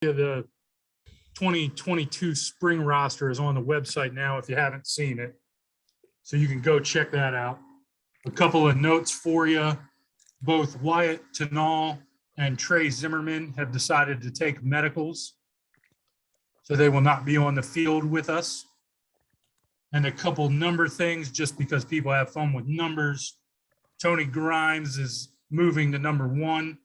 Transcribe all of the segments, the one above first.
The 2022 spring roster is on the website now if you haven't seen it. So you can go check that out. A couple of notes for you. Both Wyatt Tenall and Trey Zimmerman have decided to take medicals, so they will not be on the field with us. And a couple number things, just because people have fun with numbers. Tony Grimes is moving to number 1,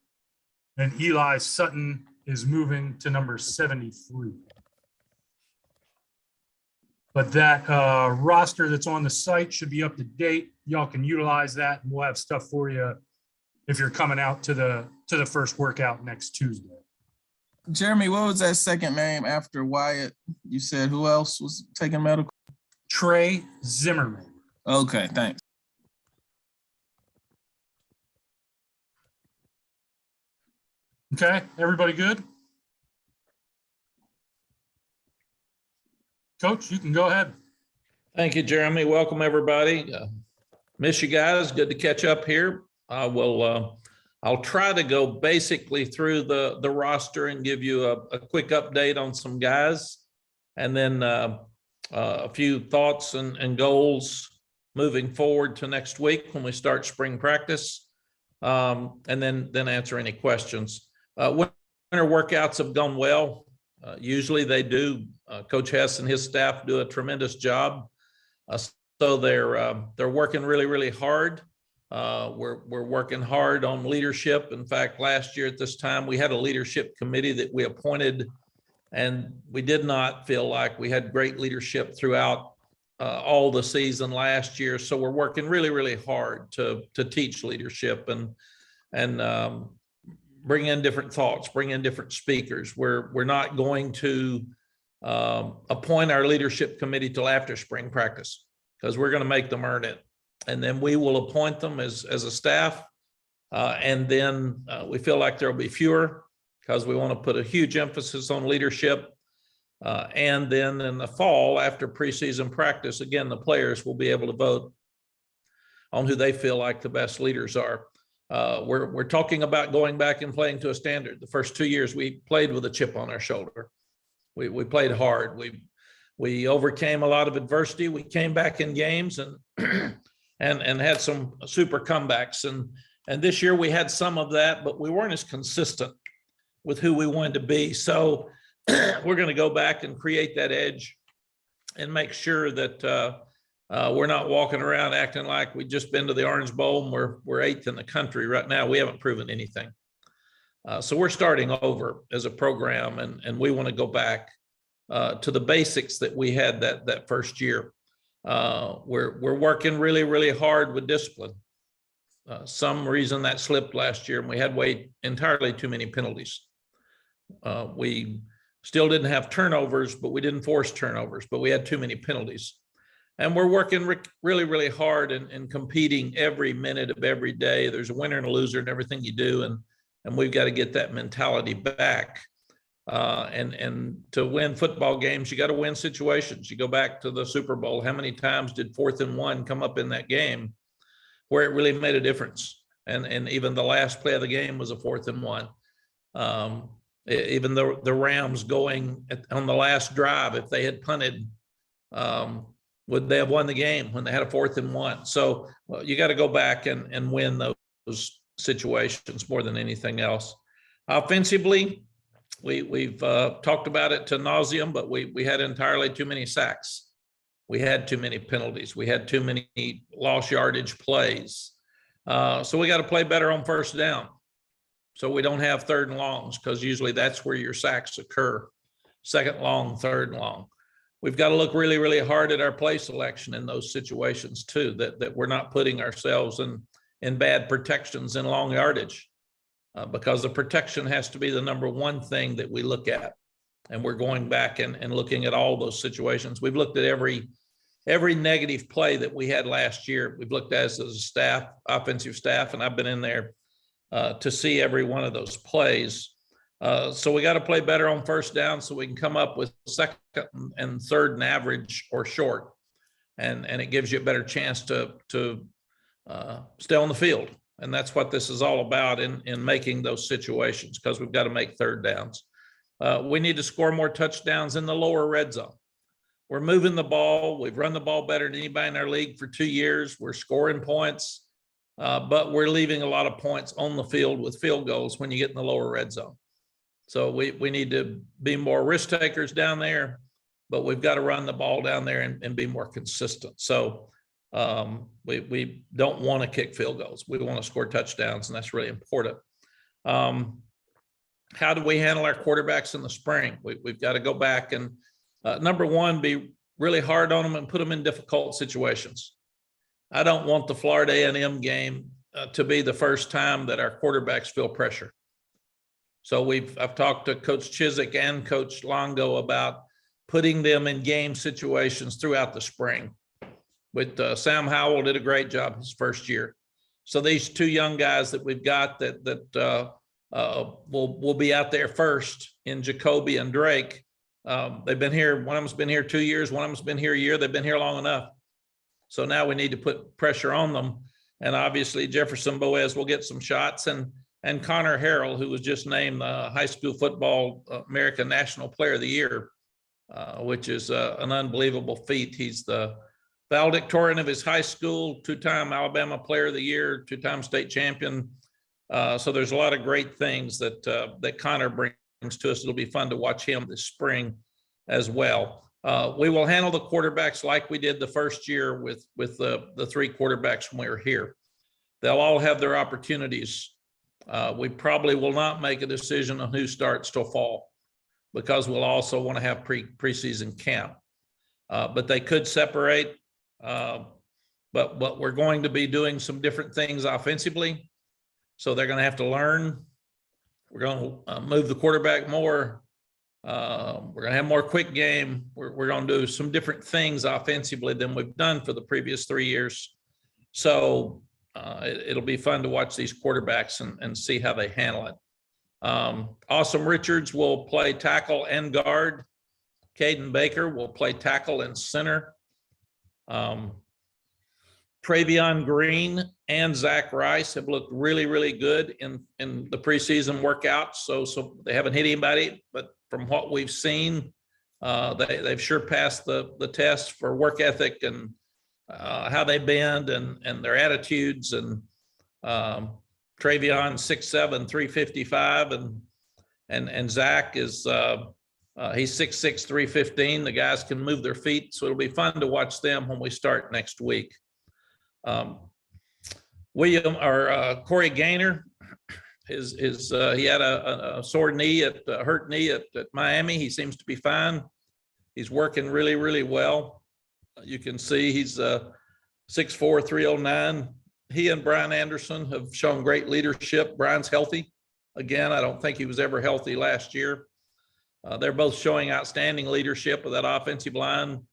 and Eli Sutton is moving to number 73. But that roster that's on the site should be up to date. Y'all can utilize that, and we'll have stuff for you if you're coming out to the first workout next Tuesday. Jeremy, what was that second name after Wyatt? You said who else was taking medical? Trey Zimmerman. Okay, thanks. Okay, everybody good? Coach, you can go ahead. Thank you, Jeremy. Welcome, everybody. Miss you guys. Good to catch up here. I'll try to go basically through the roster and give you a quick update on some guys, and then a few thoughts and goals moving forward to next week when we start spring practice, and then answer any questions. Winter workouts have gone well. Usually they do. Coach Hess and his staff do a tremendous job. So they're working really, really hard. We're working hard on leadership. In fact, last year at this time, we had a leadership committee that we appointed, and we did not feel like we had great leadership throughout all the season last year. So we're working really, really hard to teach leadership and bring in different thoughts, bring in different speakers. We're not going to appoint our leadership committee till after spring practice, because we're going to make them earn it. And then we will appoint them as a staff. And then we feel like there'll be fewer, because we want to put a huge emphasis on leadership. And then in the fall, after preseason practice, again, the players will be able to vote on who they feel like the best leaders are. We're talking about going back and playing to a standard. The first 2 years we played with a chip on our shoulder. We played hard. We overcame a lot of adversity. We came back in games and had some super comebacks. And this year we had some of that, but we weren't as consistent with who we wanted to be. So we're going to go back and create that edge and make sure that we're not walking around acting like we just been to the Orange Bowl and we're 8th in the country right now. We haven't proven anything. So we're starting over as a program, and we want to go back to the basics that we had that first year. We're working really, really hard with discipline. Some reason that slipped last year, and we had way entirely too many penalties. We still didn't have turnovers, but we didn't force turnovers, but we had too many penalties. And we're working really, really hard and competing every minute of every day. There's a winner and a loser in everything you do, and we've got to get that mentality back. And to win football games, you got to win situations. You go back to the Super Bowl. How many times did 4th and 1 come up in that game where it really made a difference? And even the last play of the game was a 4th and 1. Even the Rams going on the last drive, if they had punted, would they have won the game when they had a 4th and 1? So you got to go back and win those situations more than anything else. Offensively, we've talked about it to nauseum, but we had entirely too many sacks. We had too many penalties. We had too many lost yardage plays. So we got to play better on first down, so we don't have 3rd and longs, because usually that's where your sacks occur. 2nd long, 3rd and long. We've got to look really, really hard at our play selection in those situations too, that we're not putting ourselves in bad protections in long yardage, because the protection has to be the number one thing that we look at. And we're going back and looking at all those situations. We've looked at every negative play that we had last year. We've looked at as a staff, offensive staff, and I've been in there to see every one of those plays. So we got to play better on first down so we can come up with 2nd and 3rd and average or short. And it gives you a better chance to stay on the field. And that's what this is all about in making those situations, because we've got to make 3rd downs. We need to score more touchdowns in the lower red zone. We're moving the ball. We've run the ball better than anybody in our league for 2 years. We're scoring points, but we're leaving a lot of points on the field with field goals when you get in the lower red zone. So we need to be more risk takers down there, but we've got to run the ball down there and be more consistent. So we don't want to kick field goals. We want to score touchdowns, and that's really important. How do we handle our quarterbacks in the spring? We've got to go back and number one, be really hard on them and put them in difficult situations. I don't want the Florida A&M game to be the first time that our quarterbacks feel pressure. So I've talked to Coach Chiswick and Coach Longo about putting them in game situations throughout the spring. With Sam Howell did a great job his first year. So these two young guys that we've got that will be out there first in Jacoby and Drake. They've been here. One of them's been here 2 years. One of them's been here a year. They've been here long enough. So now we need to put pressure on them. And obviously Jefferson Boaz will get some shots, and Connor Harrell, who was just named the high school football American National Player of the Year, which is an unbelievable feat. He's the valedictorian of his high school, 2-time Alabama Player of the Year, 2-time state champion. So there's a lot of great things that Connor brings to us. It'll be fun to watch him this spring as well. We will handle the quarterbacks like we did the first year with the 3 quarterbacks when we were here. They'll all have their opportunities. We probably will not make a decision on who starts till fall, because we'll also want to have preseason camp. But they could separate. But we're going to be doing some different things offensively. So they're going to have to learn. We're going to move the quarterback more. We're going to have more quick game. We're going to do some different things offensively than we've done for the previous 3 years. So it'll be fun to watch these quarterbacks and see how they handle it. Awesome Richards will play tackle and guard. Caden Baker will play tackle and center. Travion Green and Zach Rice have looked really, really good in the preseason workouts. So they haven't hit anybody, but from what we've seen, they've sure passed the test for work ethic and how they bend and their attitudes. And Travion 6'7", 355, and Zach is he's 6'6", 315. The guys can move their feet, so it'll be fun to watch them when we start next week. Corey Gaynor, he had a sore knee a hurt knee at Miami. He seems to be fine. He's working really, really well. You can see he's 6'4", 309. He and Brian Anderson have shown great leadership. Brian's healthy. Again, I don't think he was ever healthy last year. They're both showing outstanding leadership of that offensive line.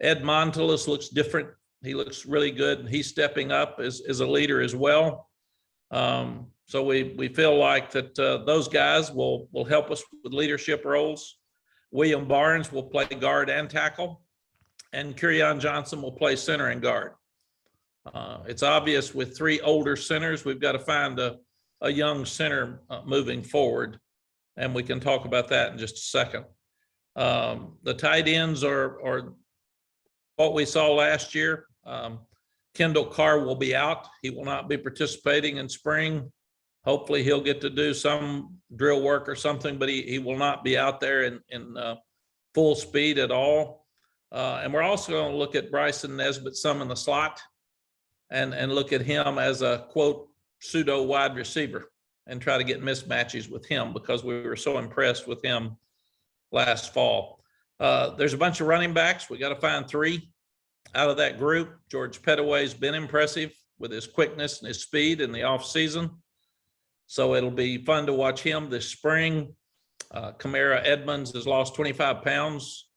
Ed Montelis looks different. He looks really good. He's stepping up as a leader as well. So we feel like that those guys will help us with leadership roles. William Barnes will play guard and tackle, and Kerryon Johnson will play center and guard. It's obvious with 3 older centers, we've got to find a young center moving forward, and we can talk about that in just a second. The tight ends are what we saw last year. Kendall Carr will be out. He will not be participating in spring. Hopefully he'll get to do some drill work or something, but he will not be out there in full speed at all. And we're also going to look at Bryson Nesbitt some in the slot and look at him as a, quote, pseudo wide receiver and try to get mismatches with him, because we were so impressed with him last fall. There's a bunch of running backs. We got to find 3 out of that group. George Pettaway's been impressive with his quickness and his speed in the offseason. So it'll be fun to watch him this spring. Kamara Edmonds has lost 25 pounds.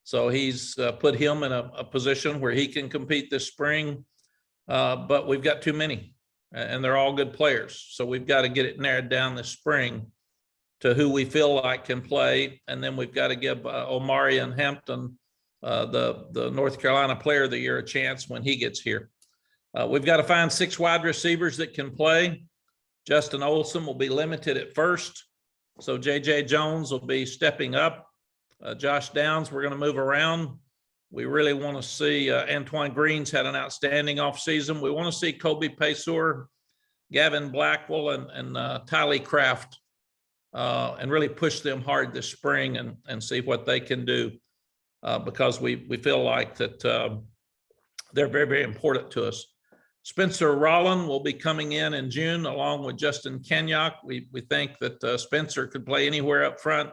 So he's put him in a position where he can compete this spring. But we've got too many, and they're all good players. So we've got to get it narrowed down this spring to who we feel like can play. And then we've got to give Omari and Hampton, the North Carolina Player of the Year, a chance when he gets here. We've got to find 6 wide receivers that can play. Justin Olson will be limited at first. So JJ Jones will be stepping up. Josh Downs, we're going to move around. We really want to see Antoine Green's had an outstanding offseason. We want to see Kobe Paysor, Gavin Blackwell, and Tylee Kraft, and really push them hard this spring and see what they can do, because we feel like that they're very, very important to us. Spencer Rollin will be coming in June along with Justin Kenyock. We think that Spencer could play anywhere up front.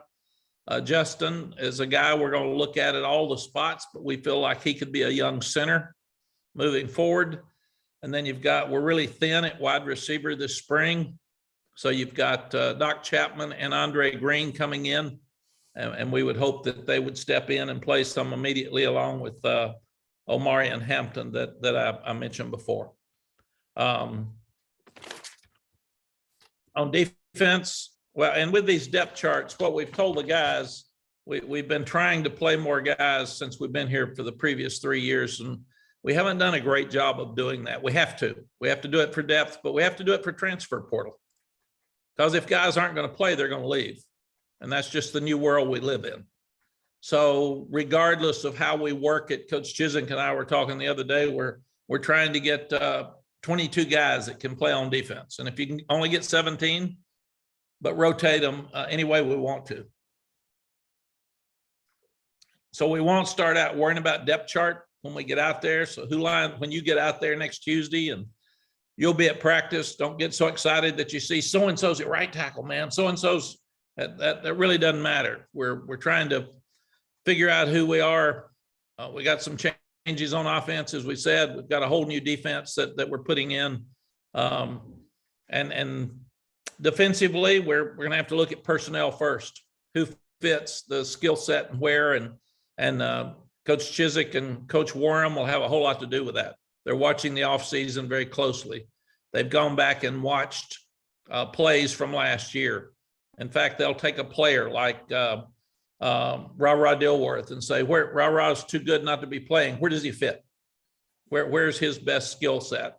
Justin is a guy we're going to look at all the spots, but we feel like he could be a young center moving forward. And then we're really thin at wide receiver this spring. So you've got Doc Chapman and Andre Green coming in, and we would hope that they would step in and play some immediately along with Omari and Hampton that I mentioned before. On defense, well, and with these depth charts, what we've told the guys, we've been trying to play more guys since we've been here for the previous 3 years, and we haven't done a great job of doing that. We have to do it for depth, but we have to do it for transfer portal. Because if guys aren't going to play, they're going to leave. And that's just the new world we live in. So regardless of how we work it, Coach Chisholm and I were talking the other day, we're trying to get 22 guys that can play on defense. And if you can only get 17, but rotate them any way we want to. So we won't start out worrying about depth chart when we get out there. So when you get out there next Tuesday and you'll be at practice, don't get so excited that you see so-and-so's at right tackle, man. So-and-so's, that really doesn't matter. We're trying to figure out who we are. We got some changes on offense, as we said. We've got a whole new defense that we're putting in. And defensively, we're going to have to look at personnel first. Who fits the skill set and where, and Coach Chisholm and Coach Warham will have a whole lot to do with that. They're watching the offseason very closely. They've gone back and watched plays from last year. In fact, they'll take a player like Ra-Ra Dilworth and say, Ra-Ra's too good not to be playing. Where does he fit? Where's his best skill set?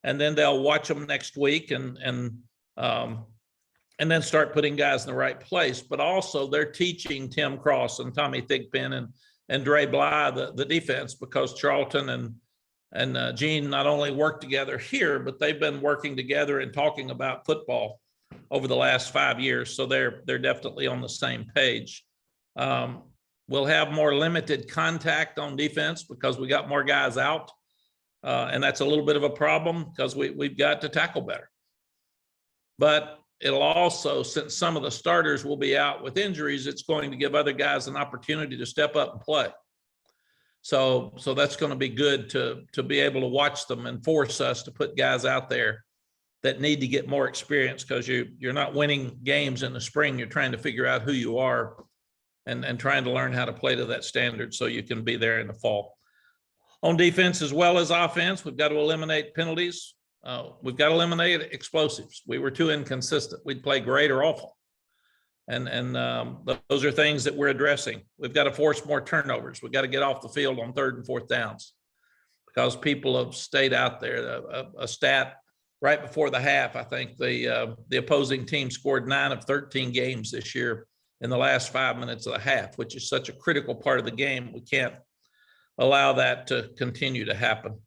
And then they'll watch them next week and then start putting guys in the right place. But also they're teaching Tim Cross and Tommy Thigpen and Dre Bly the defense, because Charlton and Gene not only work together here, but they've been working together and talking about football over the last 5 years. So they're definitely on the same page. We'll have more limited contact on defense because we got more guys out. And that's a little bit of a problem because we've got to tackle better. But it'll also, since some of the starters will be out with injuries, it's going to give other guys an opportunity to step up and play. So that's going to be good to be able to watch them and force us to put guys out there that need to get more experience, because you're not winning games in the spring. You're trying to figure out who you are and trying to learn how to play to that standard so you can be there in the fall. On defense as well as offense, we've got to eliminate penalties. We've got to eliminate explosives. We were too inconsistent. We'd play great or awful. And those are things that we're addressing. We've got to force more turnovers. We've got to get off the field on 3rd and 4th downs because people have stayed out there. A stat right before the half, I think the opposing team scored 9 of 13 games this year in the last 5 minutes of the half, which is such a critical part of the game. We can't allow that to continue to happen.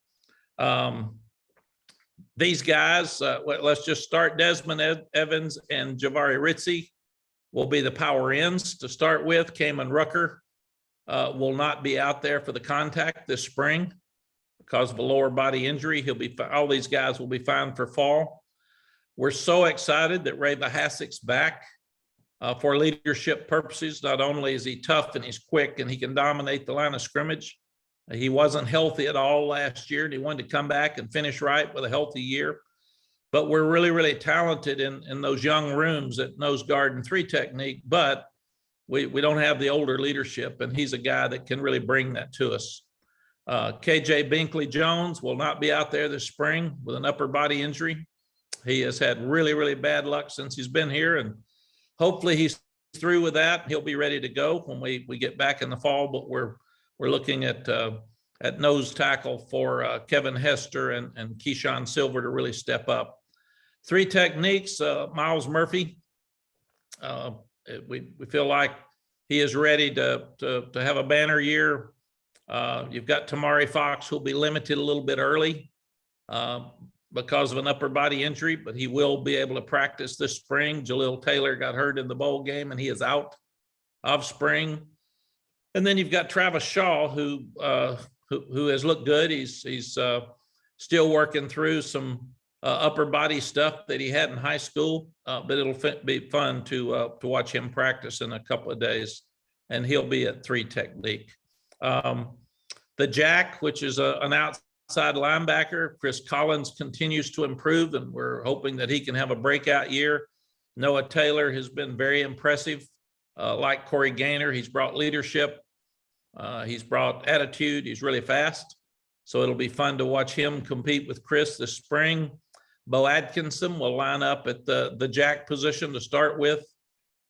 These guys, let's just start. Desmond Evans and Javari Ritzie will be the power ends to start with. Kamen Rucker will not be out there for the contact this spring because of a lower body injury. All these guys will be fine for fall. We're so excited that Ray Bahasik's back for leadership purposes. Not only is he tough and he's quick and he can dominate the line of scrimmage, he wasn't healthy at all last year, and he wanted to come back and finish right with a healthy year. But we're really, really talented in those young rooms at nose guard and 3 technique, but we don't have the older leadership, and he's a guy that can really bring that to us. KJ Binkley Jones will not be out there this spring with an upper body injury. He has had really, really bad luck since he's been here, and hopefully he's through with that. He'll be ready to go when we get back in the fall, but we're looking at nose tackle for Kevin Hester and Keyshawn Silver to really step up. 3 techniques, Miles Murphy We feel like he is ready to have a banner year. You've got Tamari Fox, who'll be limited a little bit early because of an upper body injury, but he will be able to practice this spring. Jalil Taylor got hurt in the bowl game, and he is out of spring. And then you've got Travis Shaw, who has looked good. He's still working through some upper body stuff that he had in high school, but it'll be fun to watch him practice in a couple of days, and he'll be at 3 technique. The Jack, which is an outside linebacker, Chris Collins continues to improve, and we're hoping that he can have a breakout year. Noah Taylor has been very impressive. Like Corey Gaynor, he's brought leadership. He's brought attitude. He's really fast. So it'll be fun to watch him compete with Chris this spring. Bo Atkinson will line up at the Jack position to start with,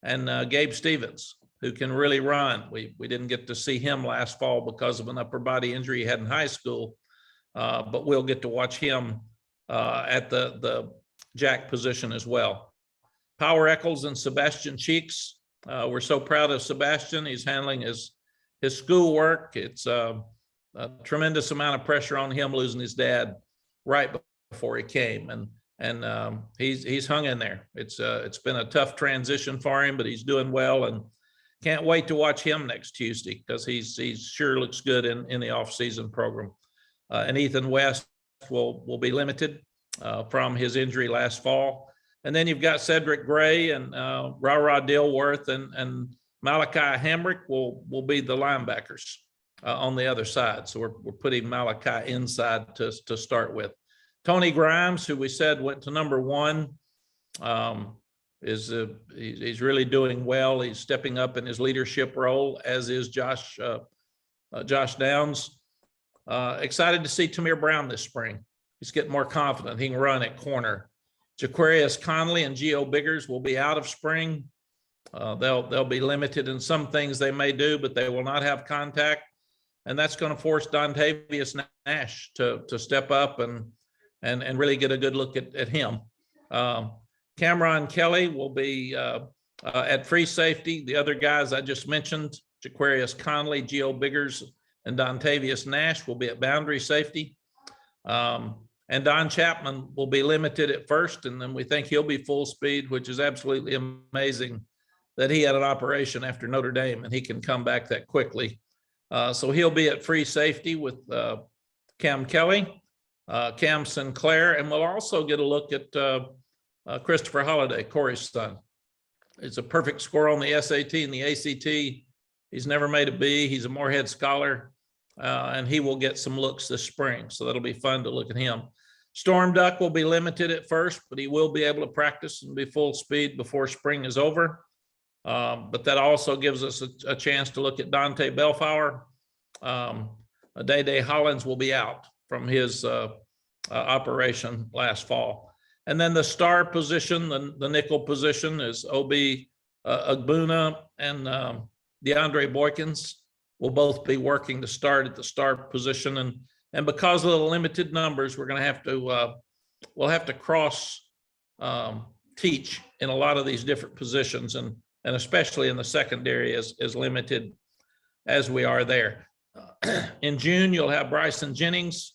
and Gabe Stevens, who can really run. We didn't get to see him last fall because of an upper body injury he had in high school, but we'll get to watch him at the Jack position as well. Power Eccles and Sebastian Cheeks. We're so proud of Sebastian. He's handling his schoolwork. It's a tremendous amount of pressure on him losing his dad right before he came, and he's hung in there. It's been a tough transition for him, but he's doing well, and can't wait to watch him next Tuesday because he's sure looks good in the off-season program. And Ethan West will be limited from his injury last fall. And then you've got Cedric Gray and Ra Dilworth and Malachi Hamrick will be the linebackers on the other side. So we're putting Malachi inside to start with. Tony Grimes, who we said went to number 1, he's really doing well. He's stepping up in his leadership role, as is Josh Downs. Excited to see Tamir Brown this spring. He's getting more confident. He can run at corner. Jaquarius Conley and Geo Biggers will be out of spring. They'll be limited in some things they may do, but they will not have contact. And that's going to force Dontavius Nash to step up and really get a good look at him. Cameron Kelly will be at free safety. The other guys I just mentioned, Jaquarius Conley, Geo Biggers, and Dontavius Nash will be at boundary safety. And Don Chapman will be limited at first, and then we think he'll be full speed, which is absolutely amazing that he had an operation after Notre Dame and he can come back that quickly. So he'll be at free safety with Cam Kelly, Cam Sinclair, and we'll also get a look at Christopher Holliday, Corey's son. It's a perfect score on the SAT and the ACT. He's never made a B. He's a Moorhead Scholar, and he will get some looks this spring. So that'll be fun to look at him. Storm Duck will be limited at first, but he will be able to practice and be full speed before spring is over. But that also gives us a chance to look at Dante Bellflower. Day Hollins will be out from his operation last fall. And then the star position, the nickel position, is Obi Agbuna and DeAndre Boykins will both be working to start at the star position. And because of the limited numbers, we're going to have to, we'll have to cross teach in a lot of these different positions, and especially in the secondary as limited as we are there. In June, you'll have Bryson Jennings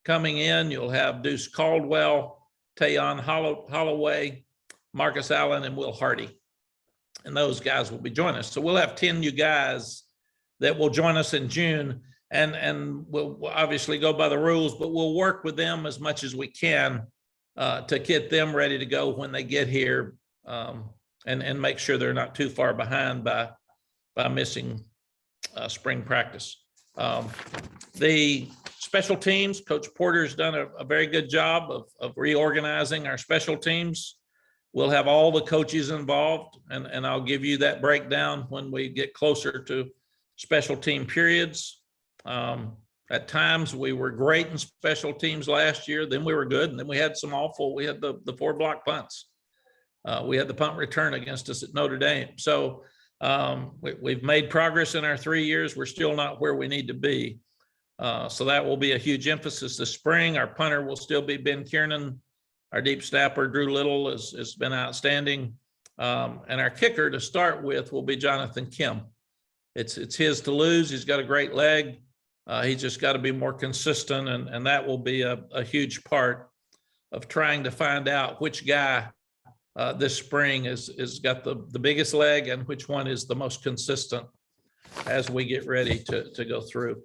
coming in. You'll have Deuce Caldwell, Tayon Holloway, Marcus Allen, and Will Hardy. And those guys will be joining us. So we'll have 10 new guys that will join us in June. And we'll obviously go by the rules, but we'll work with them as much as we can to get them ready to go when they get here, and make sure they're not too far behind by missing spring practice. The special teams, Coach Porter's done a very good job of reorganizing our special teams. We'll have all the coaches involved, and I'll give you that breakdown when we get closer to special team periods. At times we were great in special teams last year, then we were good, and then we had some awful, we had the 4 block punts. We had the punt return against us at Notre Dame. So we've made progress in our 3 years. We're still not where we need to be. So that will be a huge emphasis this spring. Our punter will still be Ben Kiernan. Our deep snapper, Drew Little, has been outstanding. And our kicker to start with will be Jonathan Kim. It's his to lose. He's got a great leg. He's just got to be more consistent, and that will be a huge part of trying to find out which guy this spring is got the biggest leg and which one is the most consistent as we get ready to go through.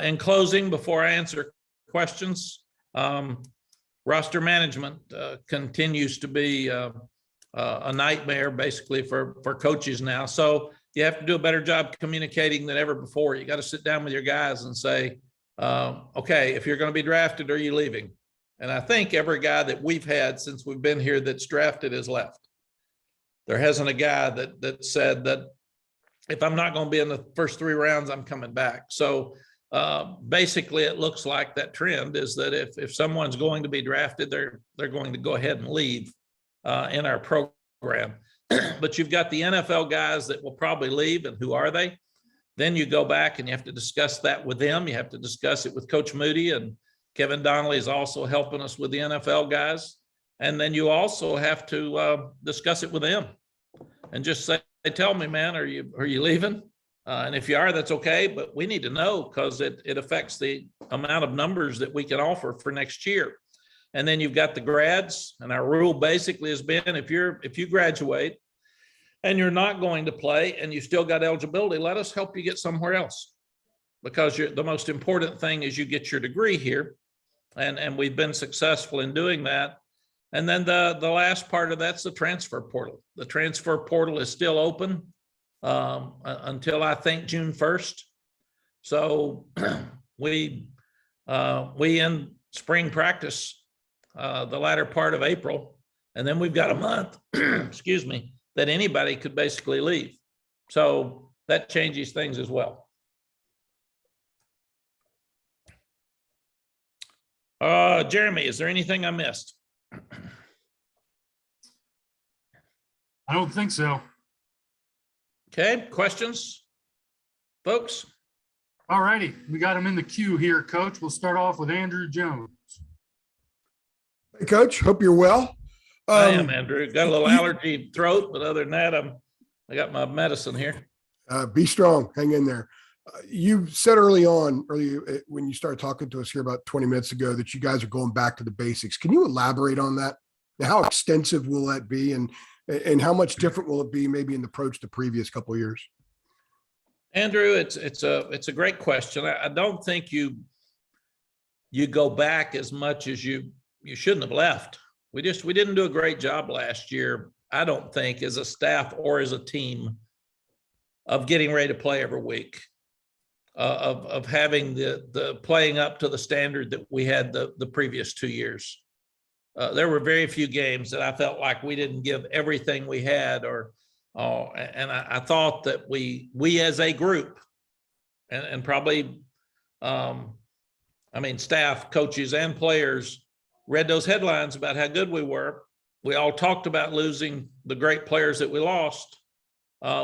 In closing, before I answer questions, roster management continues to be a nightmare basically for coaches now. So you have to do a better job communicating than ever before. You got to sit down with your guys and say, okay, if you're going to be drafted, are you leaving? And I think every guy that we've had since we've been here that's drafted has left. There hasn't a guy that said that if I'm not going to be in the first 3 rounds, I'm coming back. So basically it looks like that trend is that if someone's going to be drafted, they're going to go ahead and leave in our program. But you've got the NFL guys that will probably leave, and who are they? Then you go back and you have to discuss that with them. You have to discuss it with Coach Moody, and Kevin Donnelly is also helping us with the NFL guys. And then you also have to discuss it with them and just say, tell me, man, are you leaving? And if you are, that's okay, but we need to know because it affects the amount of numbers that we can offer for next year. And then you've got the grads, and our rule basically has been if you graduate and you're not going to play and you still got eligibility, let us help you get somewhere else, because the most important thing is you get your degree here. And we've been successful in doing that. And then the last part of that's the transfer portal. The transfer portal is still open until I think June 1st. So we end spring practice the latter part of April, and then we've got a month, excuse me, that anybody could basically leave. So that changes things as well. Jeremy, is there anything I missed? I don't think so. Okay, questions, folks? All righty, we got him in the queue here, Coach. We'll start off with Andrew Jones. Hey, Coach, hope you're well. I am, Andrew. Got a little allergy throat, but other than that, I got my medicine here. Be strong. Hang in there. You said earlier when you started talking to us here about 20 minutes ago that you guys are going back to the basics. Can you elaborate on that? How extensive will that be, and how much different will it be maybe in the approach to previous couple of years? Andrew, it's a great question. I don't think you go back as much as you shouldn't have left. We didn't do a great job last year, I don't think, as a staff or as a team, of getting ready to play every week, of having the playing up to the standard that we had the previous 2 years. There were very few games that I felt like we didn't give everything we had, and I thought that we as a group, and probably, staff, coaches, and players read those headlines about how good we were. We all talked about losing the great players that we lost.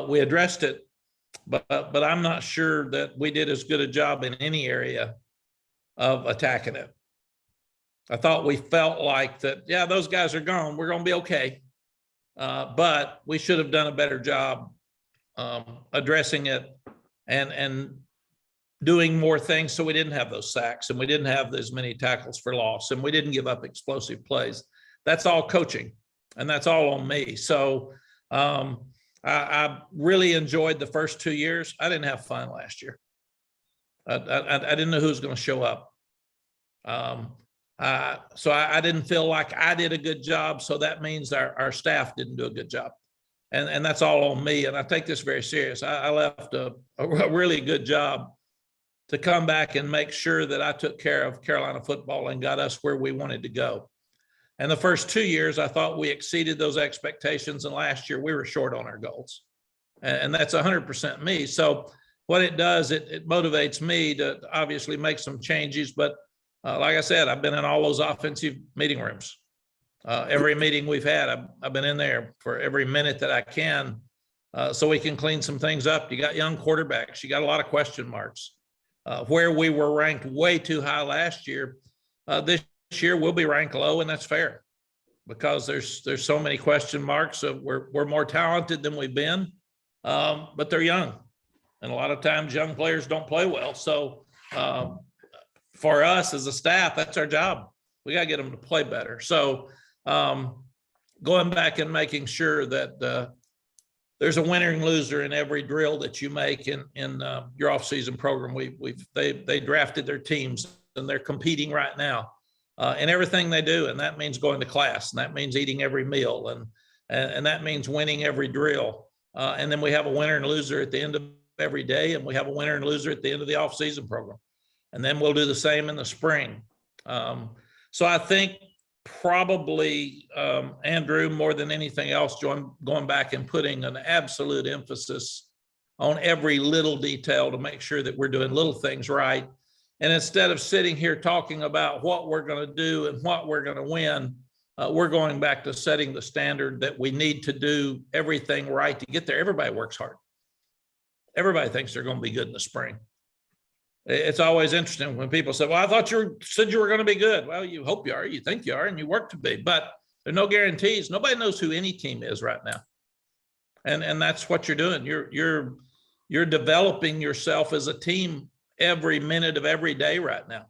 We addressed it, but I'm not sure that we did as good a job in any area of attacking it. I thought we felt like that, yeah, those guys are gone, we're going to be okay. But we should have done a better job addressing it and doing more things so we didn't have those sacks, and we didn't have as many tackles for loss, and we didn't give up explosive plays. That's all coaching, and that's all on me. So I really enjoyed the first 2 years. I didn't have fun last year. I didn't know who was going to show up. So I didn't feel like I did a good job. So that means our staff didn't do a good job. And that's all on me. And I take this very serious. I left a really good job to come back and make sure that I took care of Carolina football and got us where we wanted to go. And the first 2 years, I thought we exceeded those expectations. And last year we were short on our goals. And that's 100% me. So what it does, it motivates me to obviously make some changes. But like I said, I've been in all those offensive meeting rooms. Every meeting we've had, I've been in there for every minute that I can, so we can clean some things up. You got young quarterbacks. You got a lot of question marks. Where we were ranked way too high last year, this year we'll be ranked low, and that's fair. because there's so many question marks. So we're more talented than we've been, but they're young. And a lot of times young players don't play well. So for us as a staff, that's our job. We got to get them to play better. So going back and making sure that there's a winner and loser in every drill that you make in your off-season program. They drafted their teams and they're competing right now in everything they do. And that means going to class, and that means eating every meal, and that means winning every drill. And then we have a winner and loser at the end of every day, and we have a winner and loser at the end of the off-season program. And then we'll do the same in the spring. So I think probably Andrew, more than anything else, going back and putting an absolute emphasis on every little detail to make sure that we're doing little things right. And instead of sitting here talking about what we're going to do and what we're going to win, we're going back to setting the standard that we need to do everything right to get there. Everybody works hard. Everybody thinks they're going to be good in the spring. It's always interesting when people say, well, I thought you said you were going to be good. Well, you hope you are, you think you are, and you work to be, but there are no guarantees. Nobody knows who any team is right now. And that's what you're doing. You're developing yourself as a team every minute of every day right now.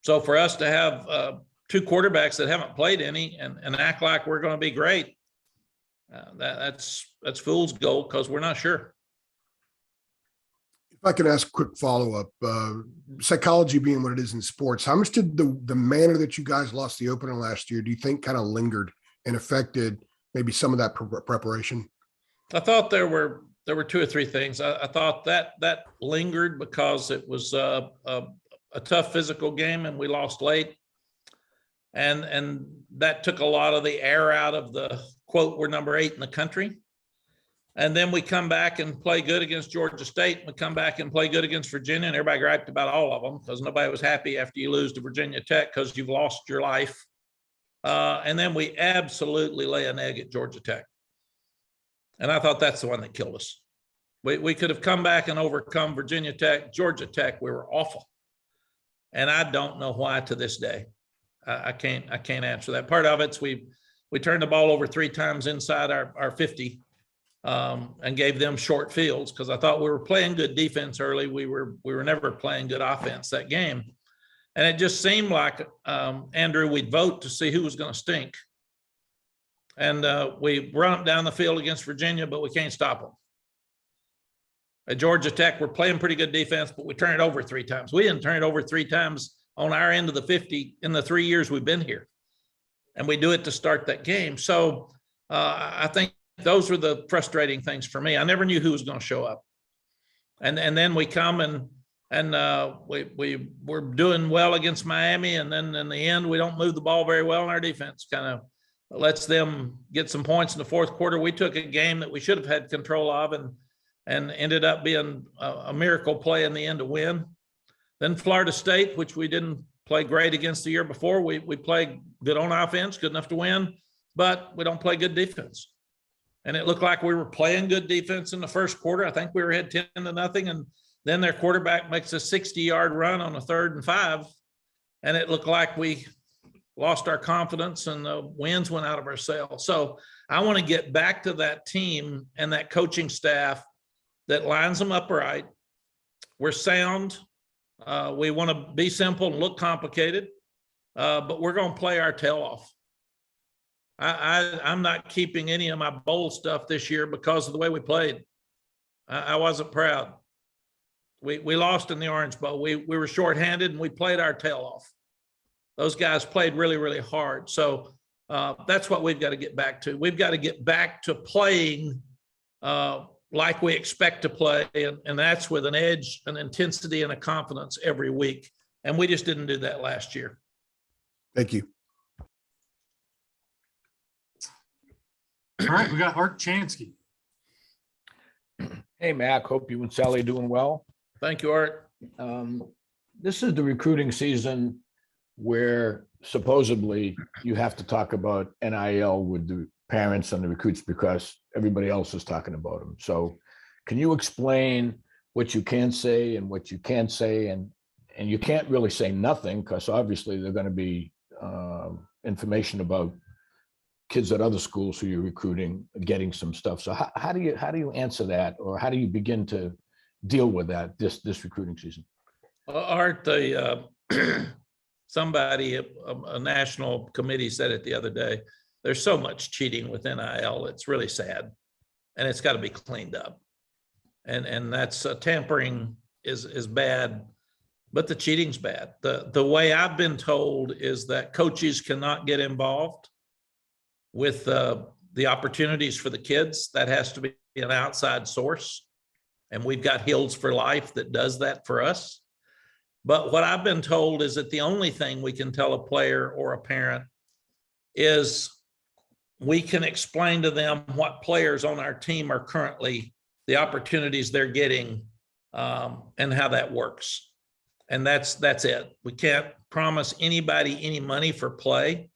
So for us to have two quarterbacks that haven't played any and act like we're going to be great, that's fool's gold, because we're not sure. If I could ask a quick follow-up, psychology being what it is in sports, how much did the manner that you guys lost the opener last year, do you think kind of lingered and affected maybe some of that preparation? I thought there were two or three things. I thought that lingered because it was a tough physical game and we lost late. And that took a lot of the air out of the quote, we're number 8 in the country. And then we come back and play good against Georgia State. We come back and play good against Virginia, and everybody griped about all of them because nobody was happy after you lose to Virginia Tech because you've lost your life. And then we absolutely lay an egg at Georgia Tech. And I thought that's the one that killed us. We could have come back and overcome Virginia Tech. Georgia Tech, we were awful. And I don't know why to this day. I can't answer that. Part of it's we turned the ball over 3 times inside our 50. And gave them short fields because I thought we were playing good defense early. We were never playing good offense that game. And it just seemed like, Andrew, we'd vote to see who was going to stink. And we run them down the field against Virginia, but we can't stop them. At Georgia Tech, we're playing pretty good defense, but we turn it over 3 times. We didn't turn it over 3 times on our end of the 50 in the 3 years we've been here. And we do it to start that game. So I think those were the frustrating things for me. I never knew who was going to show up. And then we come and we were doing well against Miami. And then in the end, we don't move the ball very well, and our defense kind of lets them get some points in the fourth quarter. We took a game that we should have had control of and ended up being a miracle play in the end to win. Then Florida State, which we didn't play great against the year before. We played good on offense, good enough to win, but we don't play good defense. And it looked like we were playing good defense in the first quarter. I think we were ahead 10-0. And then their quarterback makes a 60-yard run on a 3rd and 5. And it looked like we lost our confidence and the winds went out of our sails. So I want to get back to that team and that coaching staff that lines them up right. We're sound. We want to be simple and look complicated, but we're going to play our tail off. I'm not keeping any of my bowl stuff this year because of the way we played. I wasn't proud. We lost in the Orange Bowl. We were shorthanded and we played our tail off. Those guys played really, really hard. So that's what we've got to get back to. We've got to get back to playing like we expect to play. And that's with an edge, an intensity, and a confidence every week. And we just didn't do that last year. Thank you. All right, we got Art Chansky. Hey, Mac, hope you and Sally are doing well. Thank you, Art. This is the recruiting season where supposedly you have to talk about NIL with the parents and the recruits because everybody else is talking about them. So can you explain what you can say and what you can't say? And you can't really say nothing because obviously they're going to be information about kids at other schools who you're recruiting, getting some stuff. So how do you answer that, or how do you begin to deal with that this recruiting season? Art, somebody, a national committee said it the other day, there's so much cheating with NIL. It's really sad, and it's got to be cleaned up. And that's tampering is bad, but the cheating's bad. The way I've been told is that coaches cannot get involved with the opportunities for the kids. That has to be an outside source. And we've got Hills for Life that does that for us. But what I've been told is that the only thing we can tell a player or a parent is we can explain to them what players on our team are currently, the opportunities they're getting, and how that works. And that's it. We can't promise anybody any money for play,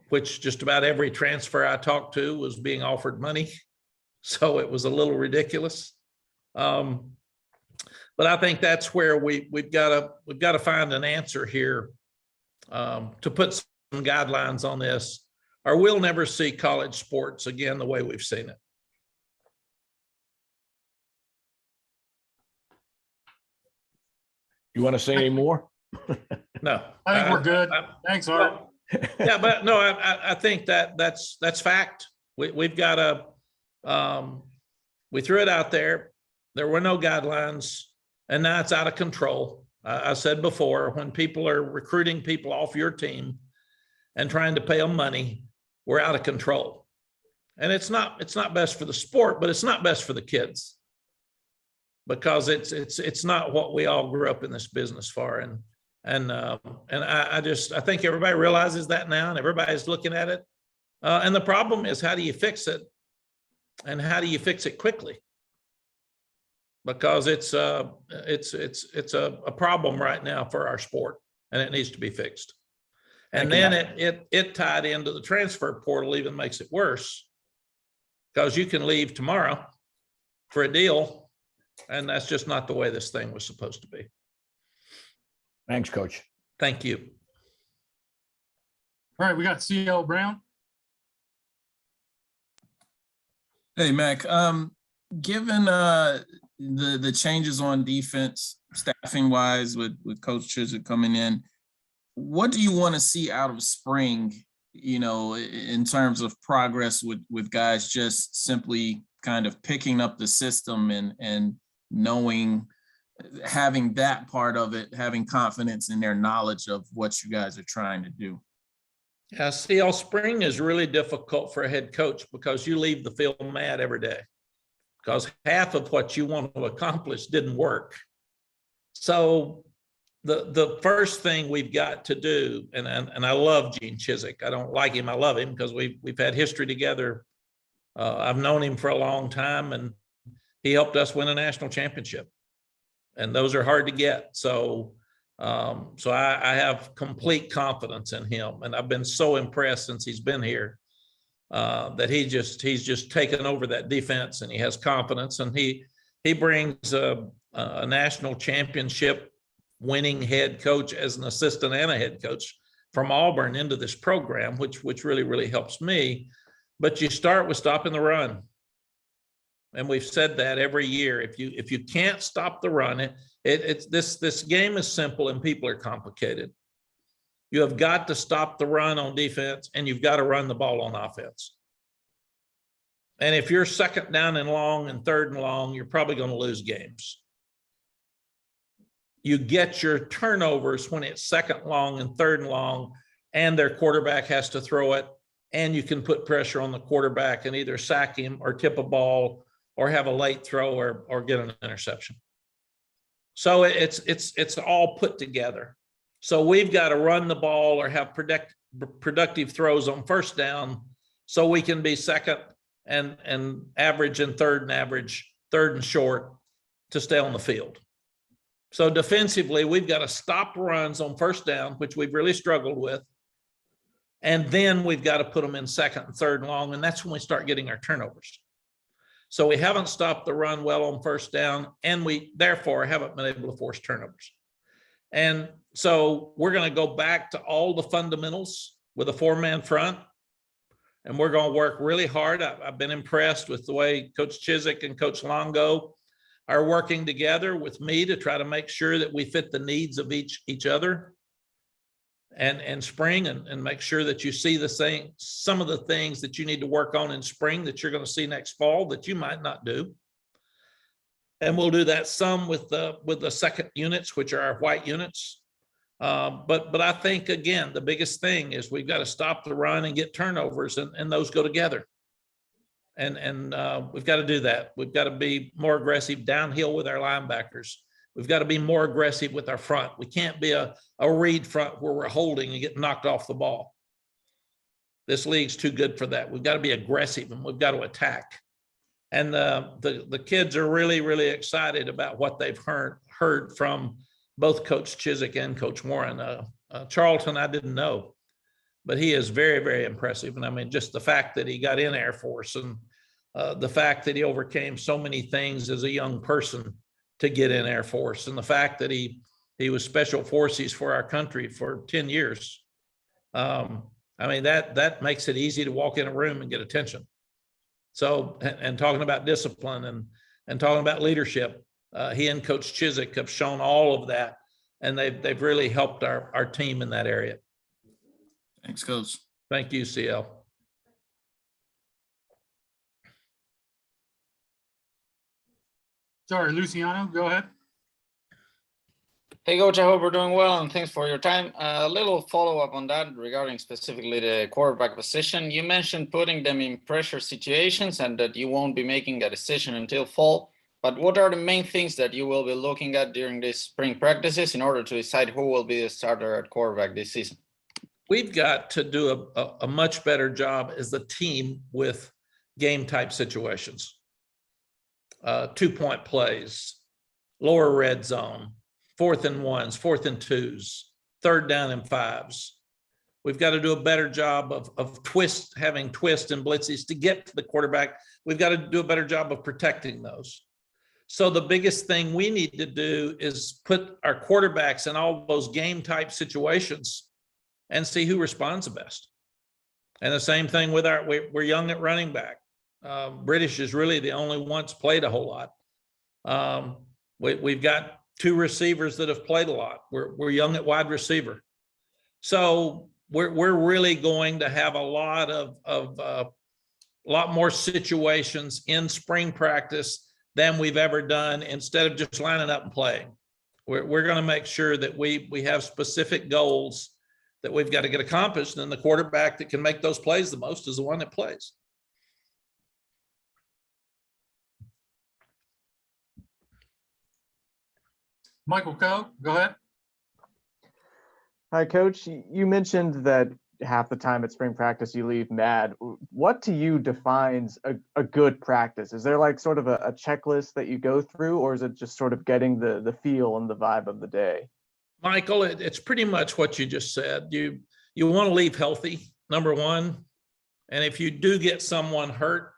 which just about every transfer I talked to was being offered money. So it was a little ridiculous. But I think that's where we've got to find an answer here, to put some guidelines on this, or we'll never see college sports again the way we've seen it. You want to say any more? No, I think we're good. Thanks, Art. Yeah, but no, I think that's fact. We've got to, we threw it out there. There were no guidelines, and now it's out of control. I said before, when people are recruiting people off your team and trying to pay them money, we're out of control. And it's not best for the sport, but it's not best for the kids, because it's not what we all grew up in this business for. And I think everybody realizes that now, and everybody's looking at it. And the problem is, how do you fix it? And how do you fix it quickly? Because it's a problem right now for our sport, and it needs to be fixed. And then it tied into the transfer portal even makes it worse, because you can leave tomorrow for a deal, and that's just not the way this thing was supposed to be. Thanks, Coach. Thank you. All right, we got CL Brown. Hey, Mac, given the changes on defense, staffing wise, with Coach Chisholm coming in, what do you want to see out of spring, in terms of progress with guys just simply kind of picking up the system and knowing, having that part of it, having confidence in their knowledge of what you guys are trying to do? Yeah, CL, spring is really difficult for a head coach, because you leave the field mad every day, because half of what you want to accomplish didn't work. So the first thing we've got to do, and I love Gene Chizik. I don't like him. I love him because we've had history together. I've known him for a long time, and he helped us win a national championship, and those are hard to get. So I have complete confidence in him, and I've been so impressed since he's been here, that he's just taken over that defense, and he has confidence, and he brings a national championship winning head coach as an assistant and a head coach from Auburn into this program, which really helps me. But you start with stopping the run, and we've said that every year. If you can't stop the run, this game is simple and people are complicated. You have got to stop the run on defense, and you've got to run the ball on offense. And if you're second down and long and third and long, you're probably going to lose games. You get your turnovers when it's second long and third and long, and their quarterback has to throw it, and you can put pressure on the quarterback and either sack him or tip a ball or have a late throw or get an interception. So it's all put together. So we've got to run the ball or have productive throws on first down, so we can be second and average and third and short to stay on the field. So defensively, we've got to stop runs on first down, which we've really struggled with. And then we've got to put them in second and third and long, and that's when we start getting our turnovers. So we haven't stopped the run well on first down, and we therefore haven't been able to force turnovers. And so we're going to go back to all the fundamentals with a 4-man front. And we're going to work really hard. I've been impressed with the way Coach Chiswick and Coach Longo are working together with me to try to make sure that we fit the needs of each other and spring, and make sure that you see some of the things that you need to work on in spring that you're going to see next fall that you might not do. And we'll do that some with the second units, which are our white units. But I think, again, the biggest thing is we've got to stop the run and get turnovers, and those go together. And we've got to do that. We've got to be more aggressive downhill with our linebackers. We've got to be more aggressive with our front. We can't be a read front where we're holding and get knocked off the ball. This league's too good for that. We've got to be aggressive, and we've got to attack. And the kids are really, really excited about what they've heard from both Coach Chiswick and Coach Warren. Charlton, I didn't know, but he is very, very impressive. And I mean, just the fact that he got in Air Force, and the fact that he overcame so many things as a young person to get in Air Force, and the fact that he was Special Forces for our country for 10 years. I mean, that makes it easy to walk in a room and get attention. So, and talking about discipline and talking about leadership, he and Coach Chiswick have shown all of that, and they've really helped our team in that area. Thanks, Coach. Thank you, CL. Sorry, Luciano, go ahead. Hey, Coach, I hope we're doing well, and thanks for your time. A little follow-up on that regarding specifically the quarterback position. You mentioned putting them in pressure situations and that you won't be making a decision until fall. But what are the main things that you will be looking at during these spring practices in order to decide who will be the starter at quarterback this season? We've got to do a much better job as a team with game-type situations. 2-point plays, lower red zone, 4th and 1s, 4th and 2s, 3rd down and 5s. We've got to do a better job of having twist and blitzes to get to the quarterback. We've got to do a better job of protecting those. So the biggest thing we need to do is put our quarterbacks in all those game type situations and see who responds the best. And the same thing with we're young at running back. British is really the only one that's played a whole lot. We've got 2 receivers that have played a lot. We're young at wide receiver. So we're really going to have a lot more situations in spring practice than we've ever done, instead of just lining up and playing. We're going to make sure that we have specific goals that we've got to get accomplished, and the quarterback that can make those plays the most is the one that plays. Michael Coe, go ahead. Hi, Coach. You mentioned that half the time at spring practice you leave mad. What to you defines a good practice? Is there like sort of a checklist that you go through, or is it just sort of getting the feel and the vibe of the day? Michael, it's pretty much what you just said. You want to leave healthy, number one. And if you do get someone hurt,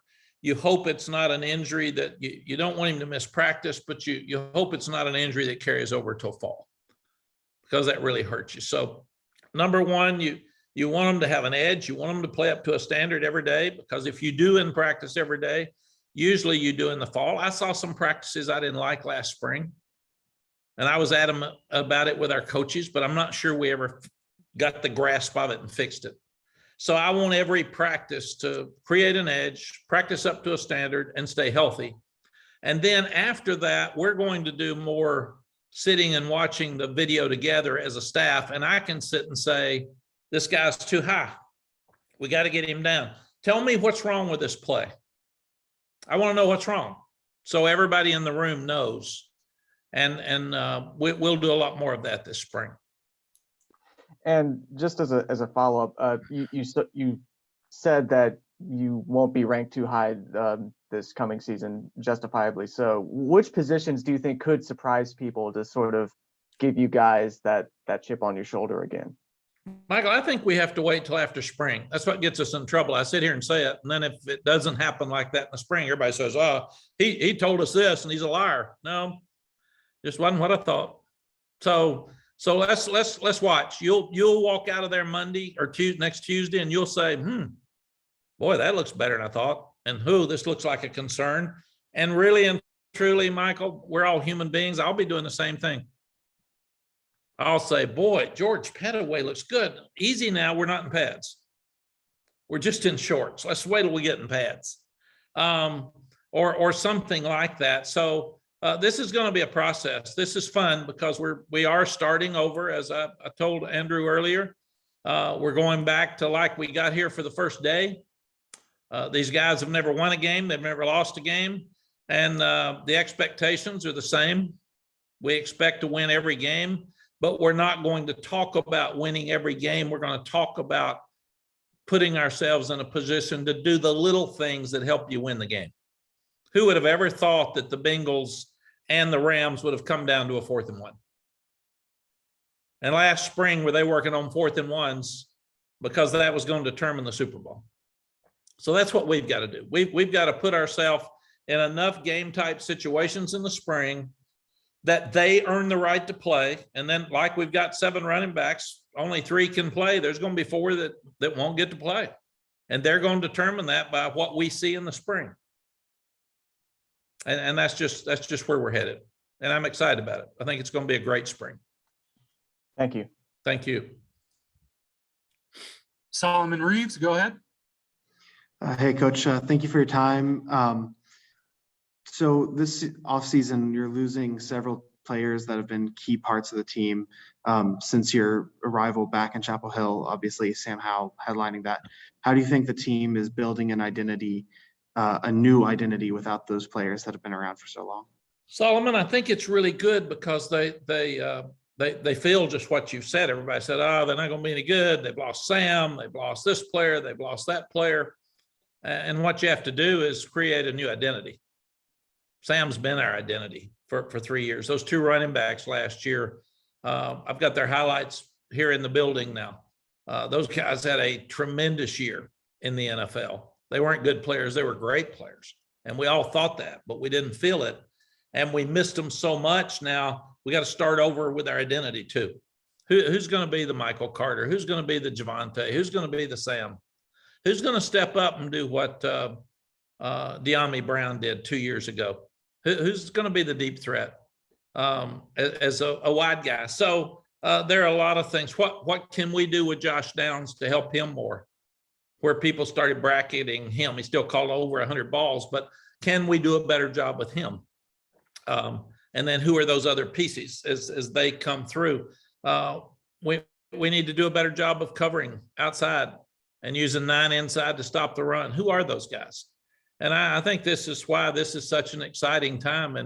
you hope it's not an injury that you don't want him to miss practice, but you hope it's not an injury that carries over till fall, because that really hurts you. So number one, you want them to have an edge. You want them to play up to a standard every day, because if you do in practice every day, usually you do in the fall. I saw some practices I didn't like last spring, and I was adamant about it with our coaches, but I'm not sure we ever got the grasp of it and fixed it. So I want every practice to create an edge, practice up to a standard, and stay healthy. And then after that, we're going to do more sitting and watching the video together as a staff. And I can sit and say, this guy's too high. We got to get him down. Tell me what's wrong with this play. I want to know what's wrong, so everybody in the room knows. And we'll do a lot more of that this spring. And just as a follow-up, you said that you won't be ranked too high this coming season, justifiably so. Which positions do you think could surprise people to sort of give you guys that chip on your shoulder again? Michael, I think we have to wait till after spring. That's what gets us in trouble. I sit here and say it, and then if it doesn't happen like that in the spring, everybody says, oh, he told us this and he's a liar. No, just wasn't what I thought. So So let's watch. You'll walk out of there Monday or next Tuesday, and you'll say, boy, that looks better than I thought. And this looks like a concern. And really and truly, Michael, we're all human beings. I'll be doing the same thing. I'll say, boy, George Pettaway looks good. Easy now, we're not in pads. We're just in shorts. Let's wait till we get in pads. Or something like that. So this is going to be a process. This is fun because we are starting over, as I told Andrew earlier. We're going back to like we got here for the first day. These guys have never won a game. They've never lost a game. And the expectations are the same. We expect to win every game, but we're not going to talk about winning every game. We're going to talk about putting ourselves in a position to do the little things that help you win the game. Who would have ever thought that the Bengals and the Rams would have come down to a 4th and 1? And last spring, were they working on 4th and 1s because that was going to determine the Super Bowl? So that's what we've got to do. We've got to put ourselves in enough game type situations in the spring that they earn the right to play. And then like we've got 7 running backs, only 3 can play. There's going to be 4 that won't get to play. And they're going to determine that by what we see in the spring. And that's just where we're headed. And I'm excited about it. I think it's going to be a great spring. Thank you. Thank you. Solomon Reeves, go ahead. Hey, Coach, thank you for your time. So this offseason, you're losing several players that have been key parts of the team since your arrival back in Chapel Hill, obviously Sam Howell headlining that. How do you think the team is building an identity, a new identity without those players that have been around for so long? Solomon, I think it's really good because they feel just what you said. Everybody said, oh, they're not going to be any good. They've lost Sam. They've lost this player. They've lost that player. And what you have to do is create a new identity. Sam's been our identity for 3 years. Those 2 running backs last year, I've got their highlights here in the building now. Those guys had a tremendous year in the NFL. They weren't good players. They were great players. And we all thought that, but we didn't feel it. And we missed them so much. Now we got to start over with our identity too. Who's going to be the Michael Carter? Who's going to be the Javonte? Who's going to be the Sam? Who's going to step up and do what De'Ami Brown did 2 years ago? Who's going to be the deep threat as a wide guy? So there are a lot of things. What can we do with Josh Downs to help him more? Where people started bracketing him, he still called over 100 balls, but can we do a better job with him? And then who are those other pieces as they come through? We need to do a better job of covering outside and using 9 inside to stop the run. Who are those guys? And I think this is why this is such an exciting time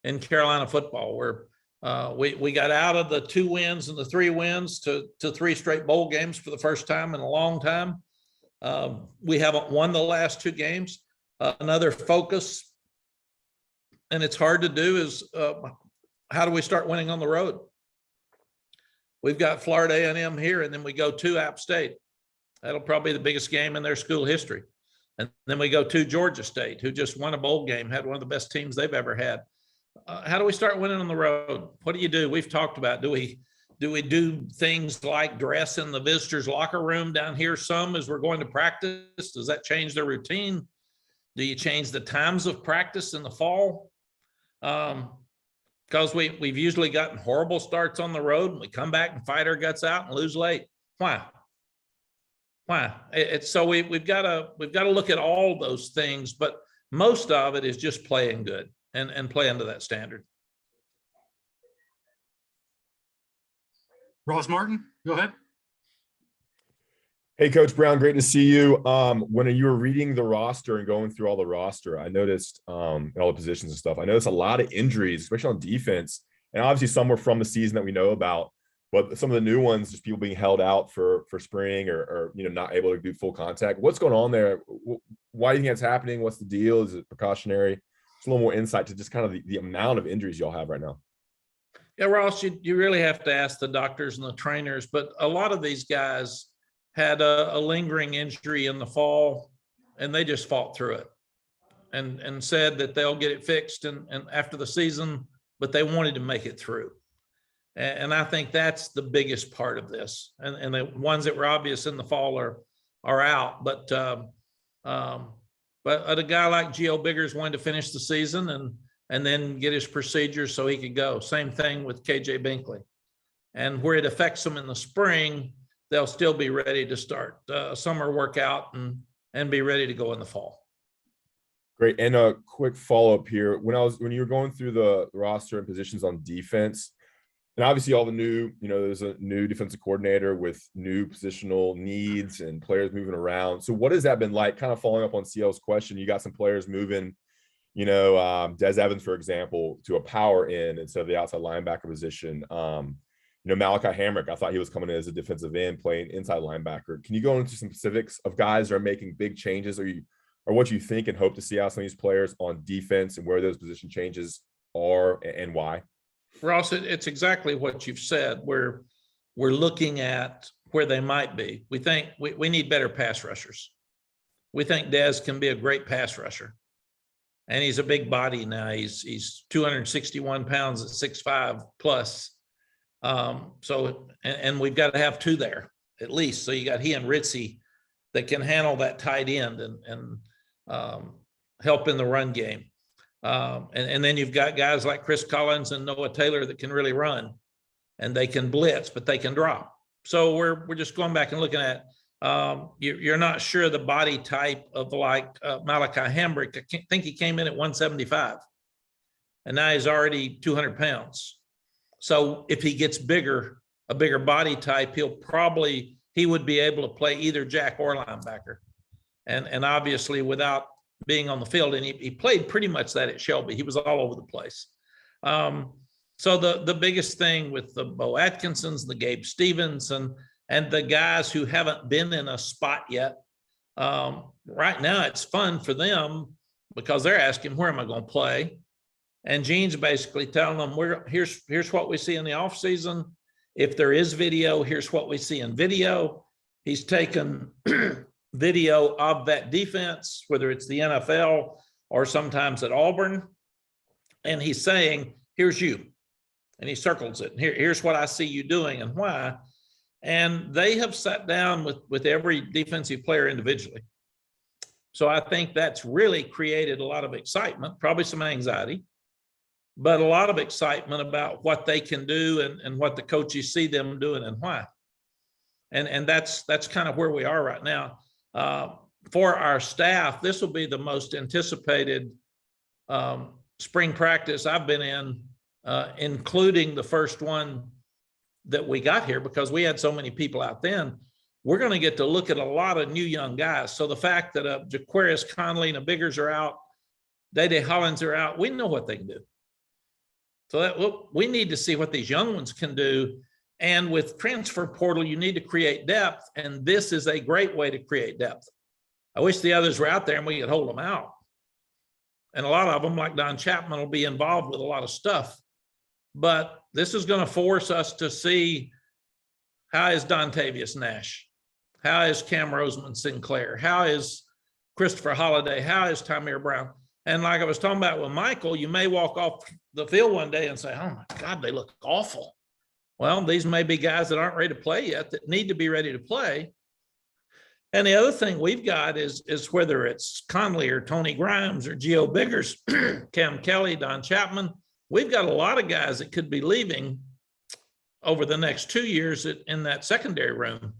in Carolina football, where we got out of the 2 wins and the 3 wins to 3 straight bowl games for the first time in a long time. We haven't won the last 2 games. Another focus, and it's hard to do, is how do we start winning on the road? We've got Florida A&M here, and then we go to App State. That'll probably be the biggest game in their school history. And then we go to Georgia State, who just won a bowl game, had one of the best teams they've ever had. How do we start winning on the road? What do you do? We've talked about, do we do things like dress in the visitors' locker room down here some as we're going to practice? Does that change their routine? Do you change the times of practice in the fall? Because we've usually gotten horrible starts on the road, and we come back and fight our guts out and lose late. Why? So we've got to look at all those things, but most of it is just playing good and playing to that standard. Ross Martin, go ahead. Hey, Coach Brown, great to see you. When you were reading the roster and going through all the roster, I noticed all the positions and stuff. I noticed a lot of injuries, especially on defense, and obviously some were from the season that we know about. But some of the new ones, just people being held out for spring or not able to do full contact. What's going on there? Why do you think that's happening? What's the deal? Is it precautionary? Just a little more insight to just kind of the amount of injuries y'all have right now. Yeah, Ross, you really have to ask the doctors and the trainers. But a lot of these guys had a lingering injury in the fall, and they just fought through it and said that they'll get it fixed and after the season, but they wanted to make it through. And I think that's the biggest part of this. And the ones that were obvious in the fall are out. But a guy like Gio Biggers wanted to finish the season and then get his procedures so he could go. Same thing with KJ Binkley. And where it affects them in the spring, they'll still be ready to start summer workout and be ready to go in the fall. Great. And a quick follow-up here. When you were going through the roster and positions on defense, and obviously all the new, there's a new defensive coordinator with new positional needs and players moving around. So what has that been like? Kind of following up on CL's question, you got some players moving, Des Evans, for example, to a power end instead of the outside linebacker position. Malachi Hamrick, I thought he was coming in as a defensive end playing inside linebacker. Can you go into some specifics of guys that are making big changes or what you think and hope to see out some of these players on defense and where those position changes are and why? Ross, it's exactly what you've said. We're looking at where they might be. We think we need better pass rushers. We think Dez can be a great pass rusher. And he's a big body now. He's 261 pounds at 6'5" plus. And we've got to have two there at least. So you got he and Ritzy that can handle that tight end and help in the run game. And then you've got guys like Chris Collins and Noah Taylor that can really run, and they can blitz, but they can drop. So we're just going back and looking at you're not sure the body type of like Malachi Hamrick. I think he came in at 175, and now he's already 200 pounds. So if he gets bigger, a bigger body type, he would be able to play either jack or linebacker, and obviously without being on the field, and he played pretty much that at Shelby. He was all over the place. So the biggest thing with the Bo Atkinsons, the Gabe Stevens, and the guys who haven't been in a spot yet, right now it's fun for them because they're asking, where am I going to play? And Gene's basically telling them, here's what we see in the offseason. If there is video, here's what we see in video. He's taken video of that defense, whether it's the NFL or sometimes at Auburn, and he's saying, here's you. And he circles it. Here's what I see you doing and why. And they have sat down with every defensive player individually. So I think that's really created a lot of excitement, probably some anxiety, but a lot of excitement about what they can do and what the coaches see them doing and why. And that's kind of where we are right now. For our staff, this will be the most anticipated spring practice I've been in, including the first one that we got here because we had so many people out then. We're going to get to look at a lot of new young guys. So the fact that Jaquarius Conley and Biggers are out, Day Hollins are out, we know what they can do. So we need to see what these young ones can do. And with transfer portal, you need to create depth. And this is a great way to create depth. I wish the others were out there and we could hold them out. And a lot of them, like Don Chapman, will be involved with a lot of stuff. But this is going to force us to see, how is Dontavius Nash? How is Cam Roseman Sinclair? How is Christopher Holiday? How is Tamir Brown? And like I was talking about with Michael, you may walk off the field one day and say, oh my God, they look awful. Well, these may be guys that aren't ready to play yet that need to be ready to play. And the other thing we've got is whether it's Conley or Tony Grimes or Gio Biggers, Cam Kelly, Don Chapman, we've got a lot of guys that could be leaving over the next 2 years in that secondary room.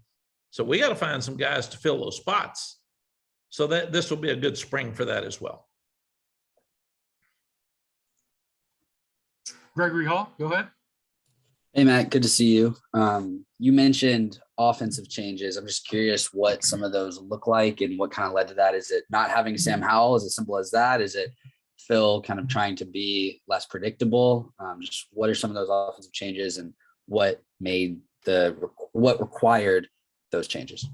So we got to find some guys to fill those spots. So that this will be a good spring for that as well. Gregory Hall, go ahead. Hey, Matt, good to see you. You mentioned offensive changes. I'm just curious what some of those look like and what kind of led to that. Is it not having Sam Howell? Is it simple as that? Is it Phil kind of trying to be less predictable? Just what are some of those offensive changes and what required those changes?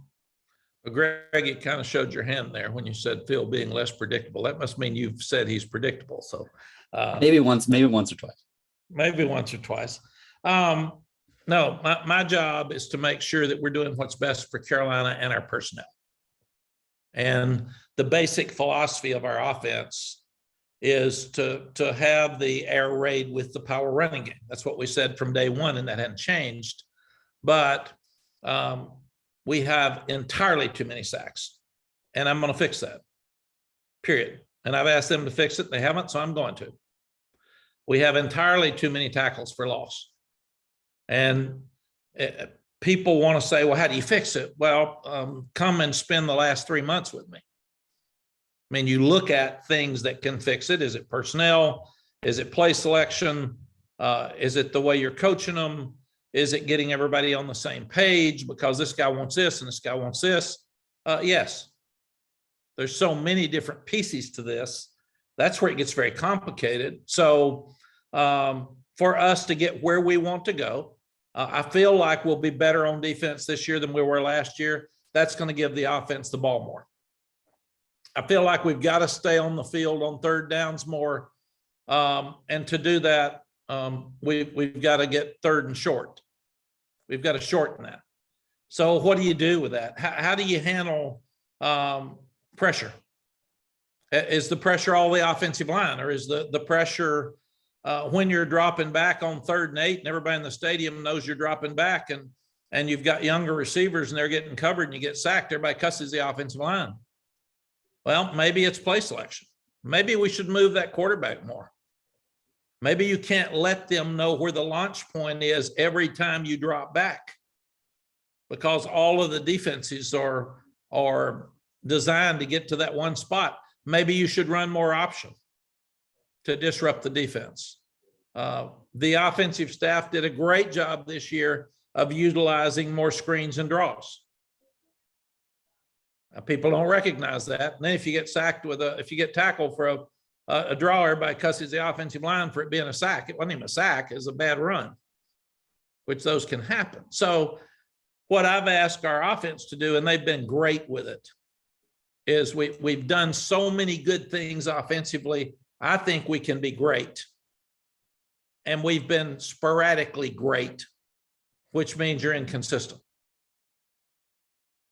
Well, Greg, you kind of showed your hand there when you said Phil being less predictable. That must mean you've said he's predictable. So maybe once or twice. Maybe once or twice. No, my job is to make sure that we're doing what's best for Carolina and our personnel. And the basic philosophy of our offense is to have the air raid with the power running game. That's what we said from day one, and that hadn't changed. But we have entirely too many sacks, and I'm going to fix that, period. And I've asked them to fix it. They haven't, so I'm going to. We have entirely too many tackles for loss. And people want to say, well, how do you fix it? Well, come and spend the last 3 months with me. I mean, you look at things that can fix it. Is it personnel? Is it play selection? Is it the way you're coaching them? Is it getting everybody on the same page because this guy wants this and this guy wants this? Yes. There's so many different pieces to this. That's where it gets very complicated. So for us to get where we want to go, I feel like we'll be better on defense this year than we were last year. That's going to give the offense the ball more. I feel like we've got to stay on the field on third downs more. And to do that, we've got to get third and short. We've got to shorten that. So what do you do with that? How do you handle pressure? Is the pressure all the offensive line, or is the pressure when you're dropping back on 3rd and 8 and everybody in the stadium knows you're dropping back and you've got younger receivers and they're getting covered and you get sacked, everybody cusses the offensive line. Well, maybe it's play selection. Maybe we should move that quarterback more. Maybe you can't let them know where the launch point is every time you drop back, because all of the defenses are designed to get to that one spot. Maybe you should run more option to disrupt the defense. The offensive staff did a great job this year of utilizing more screens and draws. People don't recognize that. And then if you get sacked if you get tackled for a draw, everybody cusses the offensive line for it being a sack. It wasn't even a sack, it was a bad run, which those can happen. So what I've asked our offense to do, and they've been great with it, is we've done so many good things offensively. I think we can be great. And we've been sporadically great, which means you're inconsistent.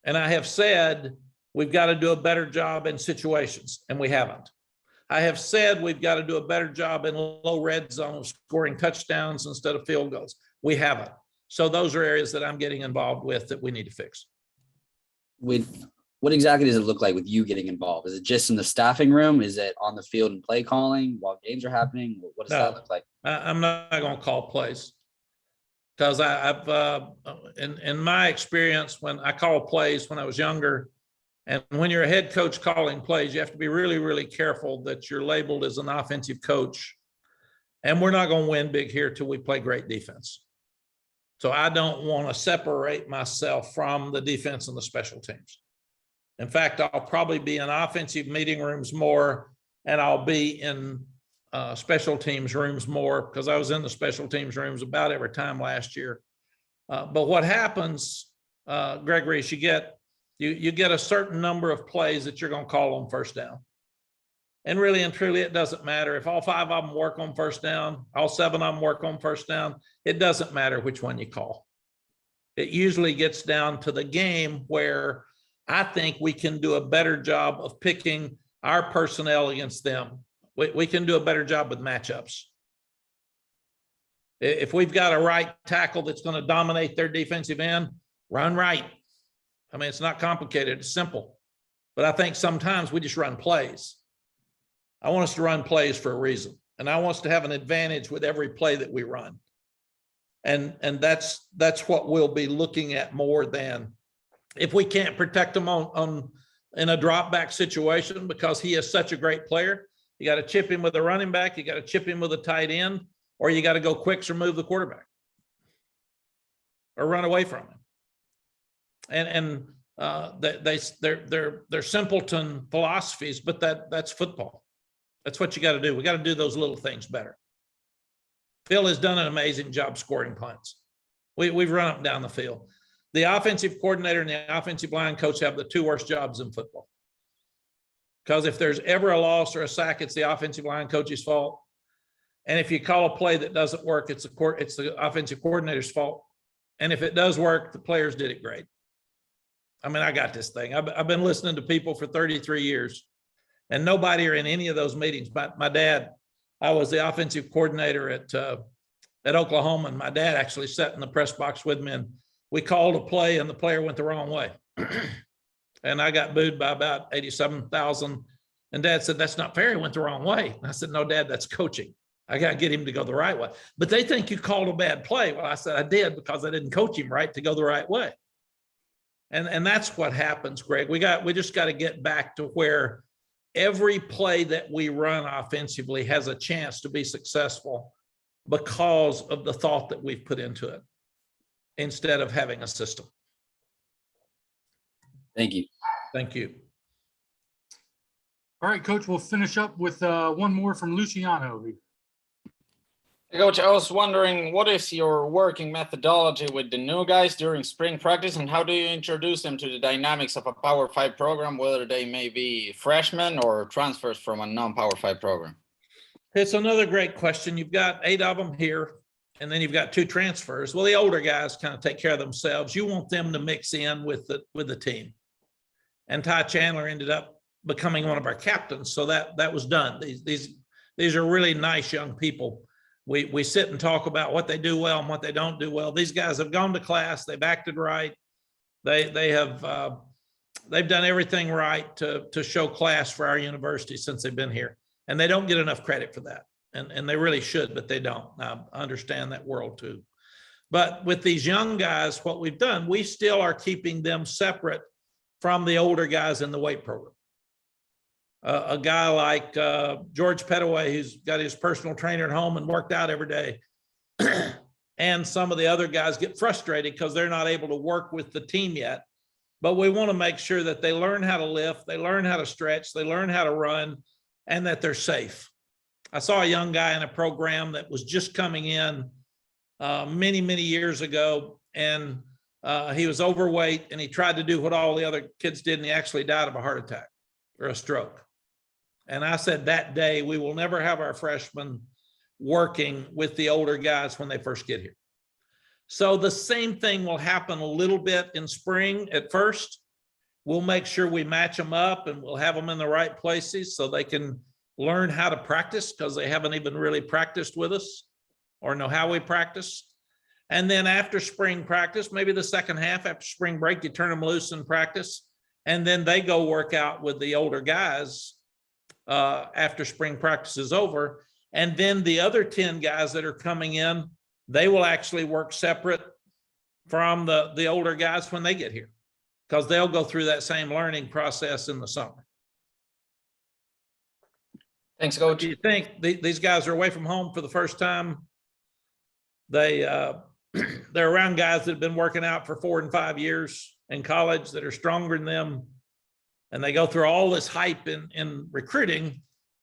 And I have said we've got to do a better job in situations, and we haven't. I have said we've got to do a better job in low red zone, scoring touchdowns instead of field goals. We haven't. So those are areas that I'm getting involved with that we need to fix. What exactly does it look like with you getting involved? Is it just in the staffing room? Is it on the field and play calling while games are happening? What does that look like? I'm not going to call plays, because I've in my experience, when I call plays when I was younger, and when you're a head coach calling plays, you have to be really, really careful that you're labeled as an offensive coach. And we're not going to win big here till we play great defense. So I don't want to separate myself from the defense and the special teams. In fact, I'll probably be in offensive meeting rooms more, and I'll be in special teams rooms more, because I was in the special teams rooms about every time last year. But what happens, Gregory, is you get a certain number of plays that you're going to call on first down. And really and truly, it doesn't matter if all 5 of them work on first down, all 7 of them work on first down. It doesn't matter which one you call. It usually gets down to the game where I think we can do a better job of picking our personnel against them. We can do a better job with matchups. If we've got a right tackle that's going to dominate their defensive end, run right. I mean, it's not complicated, it's simple. But I think sometimes we just run plays. I want us to run plays for a reason. And I want us to have an advantage with every play that we run. And that's what we'll be looking at more than if we can't protect him in a drop back situation, because he is such a great player. You got to chip him with a running back, you got to chip him with a tight end, or you got to go quicks or move the quarterback or run away from him. And they're simpleton philosophies, but that's football. That's what you got to do. We got to do those little things better. Phil has done an amazing job scoring punts. We've run up and down the field. The offensive coordinator and the offensive line coach have the 2 worst jobs in football. Because if there's ever a loss or a sack, it's the offensive line coach's fault. And if you call a play that doesn't work, it's the offensive coordinator's fault. And if it does work, the players did it great. I mean, I got this thing. I've been listening to people for 33 years. And nobody are in any of those meetings. But my dad, I was the offensive coordinator at Oklahoma, and my dad actually sat in the press box with me, and we called a play and the player went the wrong way. And I got booed by about 87,000. And Dad said, "That's not fair. He went the wrong way." And I said, "No, Dad, that's coaching. I got to get him to go the right way." But they think you called a bad play. Well, I said, "I did, because I didn't coach him right to go the right way." And that's what happens, Greg. We just got to get back to where every play that we run offensively has a chance to be successful because of the thought that we've put into it, instead of having a system. Thank you. Thank you. All right, Coach, we'll finish up with one more from Luciano. Hey, Coach, I was wondering, what is your working methodology with the new guys during spring practice, and how do you introduce them to the dynamics of a Power 5 program, whether they may be freshmen or transfers from a non-Power 5 program? It's another great question. You've got 8 of them here, and then you've got 2 transfers. Well, the older guys kind of take care of themselves. You want them to mix in with the team. And Ty Chandler ended up becoming one of our captains, so that was done. These are really nice young people. We sit and talk about what they do well and what they don't do well. These guys have gone to class. They've acted right. They've done everything right to show class for our university since they've been here. And they don't get enough credit for that. And they really should, but they don't. I understand that world too. But with these young guys, what we've done, we still are keeping them separate from the older guys in the weight program. A guy like George Pettaway, who's got his personal trainer at home and worked out every day. And some of the other guys get frustrated because they're not able to work with the team yet. But we want to make sure that they learn how to lift, they learn how to stretch, they learn how to run, and that they're safe. I saw a young guy in a program that was just coming in many, many years ago, and he was overweight, and he tried to do what all the other kids did, and he actually died of a heart attack or a stroke. And I said that day, we will never have our freshmen working with the older guys when they first get here. So the same thing will happen a little bit in spring at first. We'll make sure we match them up, and we'll have them in the right places so they can learn how to practice, because they haven't even really practiced with us or know how we practice. And then after spring practice, maybe the second half after spring break, you turn them loose in practice, and then they go work out with the older guys after spring practice is over. And then the other 10 guys that are coming in, they will actually work separate from the older guys when they get here, because they'll go through that same learning process in the summer. Thanks, Coach. Do you think these guys are away from home for the first time? They're around guys that have been working out for 4 and 5 years in college that are stronger than them. And they go through all this hype in recruiting.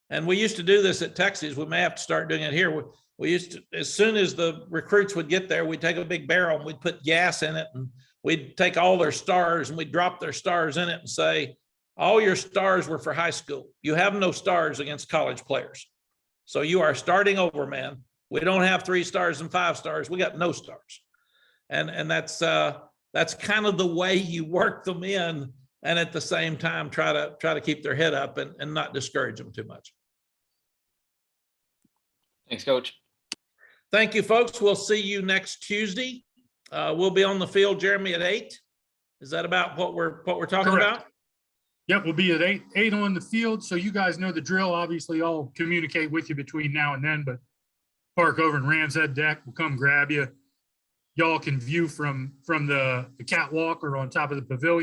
And we used to do this at Texas. We may have to start doing it here. We used to, as soon as the recruits would get there, we'd take a big barrel and we'd put gas in it, and we'd take all their stars and we'd drop their stars in it and say, all your stars were for high school. You have no stars against college players. So you are starting over, man. We don't have 3 stars and 5 stars. We got no stars. And that's kind of the way you work them in, and at the same time try to keep their head up and not discourage them too much. Thanks, Coach. Thank you, folks. We'll see you next Tuesday. We'll be on the field, Jeremy, at 8. Is that about what we're talking Correct. about? Yep, we'll be at 8 on the field. So you guys know the drill. Obviously, I'll communicate with you between now and then, but park over in Ram's Head Deck. We'll come grab you. Y'all can view from the catwalk or on top of the pavilion.